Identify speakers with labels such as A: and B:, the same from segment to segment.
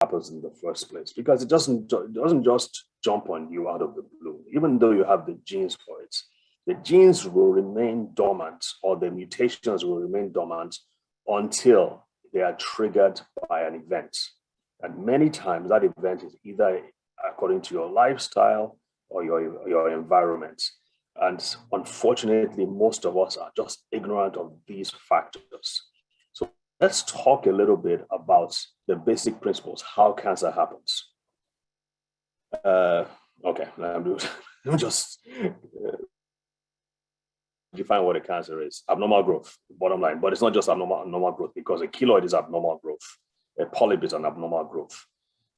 A: happens in the first place, because it doesn't just jump on you out of the blue. Even though you have the genes for it, the genes will remain dormant, or the mutations will remain dormant until they are triggered by an event. And many times that event is either according to your lifestyle or your environment. And unfortunately, most of us are just ignorant of these factors. So let's talk a little bit about the basic principles, how cancer happens. Okay, let me just define what a cancer is. Abnormal growth, bottom line. But it's not just abnormal growth, because a keloid is abnormal growth. A polyp is an abnormal growth.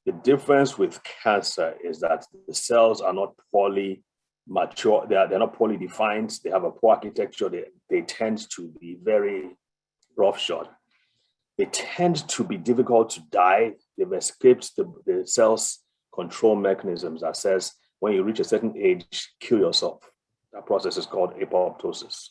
A: The difference with cancer is that the cells are not poorly mature. They're not poorly defined. They have a poor architecture. They tend to be very roughshod. They tend to be difficult to die. They've escaped the cell's control mechanisms that says when you reach a certain age, kill yourself. That process is called apoptosis.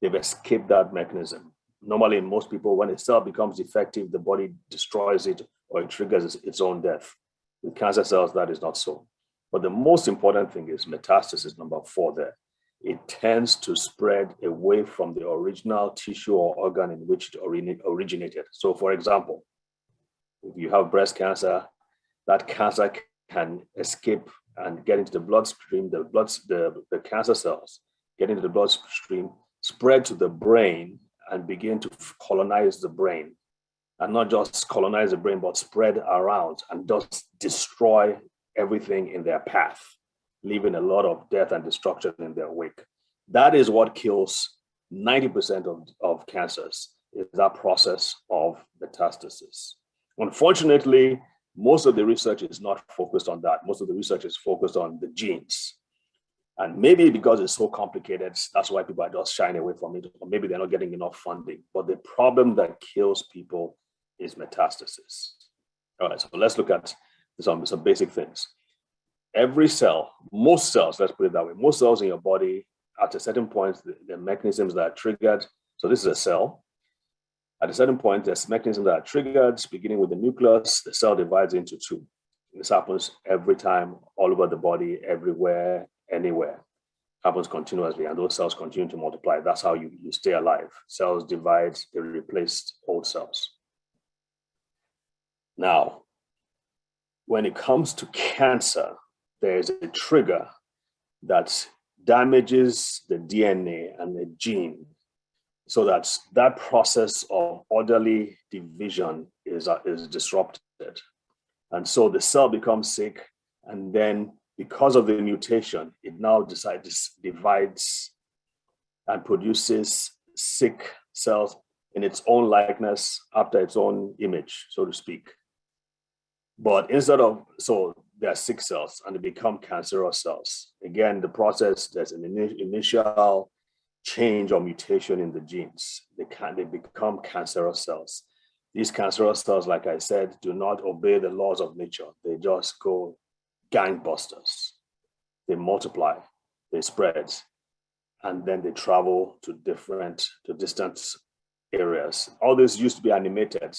A: They've escaped that mechanism. Normally, in most people, when a cell becomes defective, the body destroys it or it triggers its own death. With cancer cells, that is not so. But the most important thing is metastasis, number 4 there. It tends to spread away from the original tissue or organ in which it originated. So, for example, if you have breast cancer, that cancer can escape and get into the bloodstream. The cancer cells get into the bloodstream, spread to the brain, and begin to colonize the brain. And not just colonize the brain, but spread around and just destroy everything in their path, leaving a lot of death and destruction in their wake. That is what kills 90% of cancers, is that process of metastasis. Unfortunately, most of the research is not focused on that. Most of the research is focused on the genes. And maybe because it's so complicated, that's why people are just shying away from it, or maybe they're not getting enough funding. But the problem that kills people is metastasis. All right, so let's look at some basic things. Every cell, most cells, let's put it that way, most cells in your body, at a certain point, the mechanisms that are triggered. So this is a cell. At a certain point, there's mechanisms that are triggered, beginning with the nucleus. The cell divides into 2. This happens every time, all over the body, everywhere, anywhere. Happens continuously, and those cells continue to multiply. That's how you stay alive. Cells divide, they replace old cells. Now, when it comes to cancer, there's a trigger that damages the DNA and the gene, so that process of orderly division is disrupted. And so the cell becomes sick, and then because of the mutation, it now divides and produces sick cells in its own likeness, after its own image, so to speak. But so there are sick cells and they become cancerous cells. Again, the process, there's an initial change or mutation in the genes. They become cancerous cells. These cancerous cells, like I said, do not obey the laws of nature. They just go gangbusters. They multiply, they spread, and then they travel to distant areas. All this used to be animated.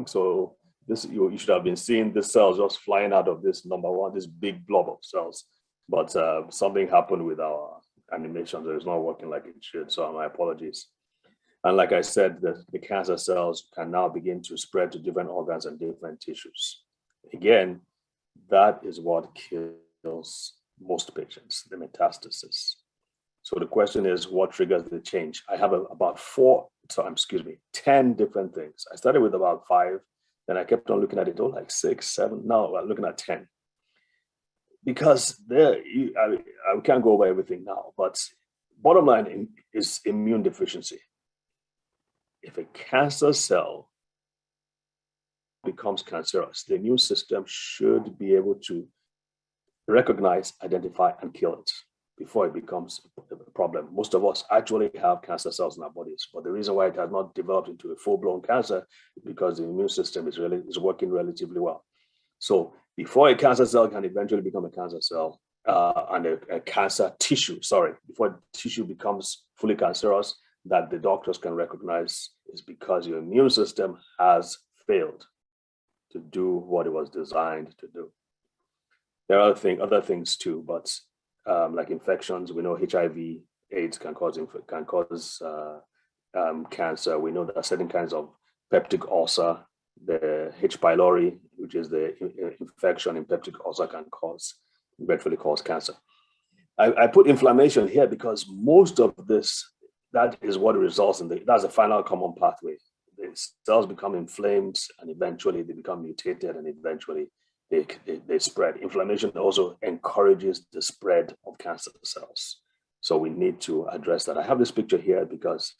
A: So you should have been seeing the cells just flying out of this this big blob of cells. But something happened with our animation, so it's not working like it should. So my apologies. And like I said, the cancer cells can now begin to spread to different organs and different tissues. Again, that is what kills most patients, the metastasis. So the question is, what triggers the change? I have about 10 different things. I started with about 5, then I kept on looking at it, like 6, 7, now I'm looking at 10. Because I can't go over everything now, but bottom line is immune deficiency. If a cancer cell becomes cancerous, the immune system should be able to recognize, identify, and kill it before it becomes a problem. Most of us actually have cancer cells in our bodies, but the reason why it has not developed into a full-blown cancer is because the immune system is working relatively well. So before a cancer cell can eventually become a cancer cell and a cancer tissue, before tissue becomes fully cancerous, that the doctors can recognize is because your immune system has failed to do what it was designed to do. There are other things too, but like infections, we know HIV/AIDS can cause cancer. We know that certain kinds of peptic ulcer, the H. pylori, which is the infection in peptic ulcer, can eventually cause cancer. I put inflammation here because most of this, that is what results in that's the final common pathway. The cells become inflamed and eventually they become mutated and eventually they spread. Inflammation also encourages the spread of cancer cells. So we need to address that. I have this picture here because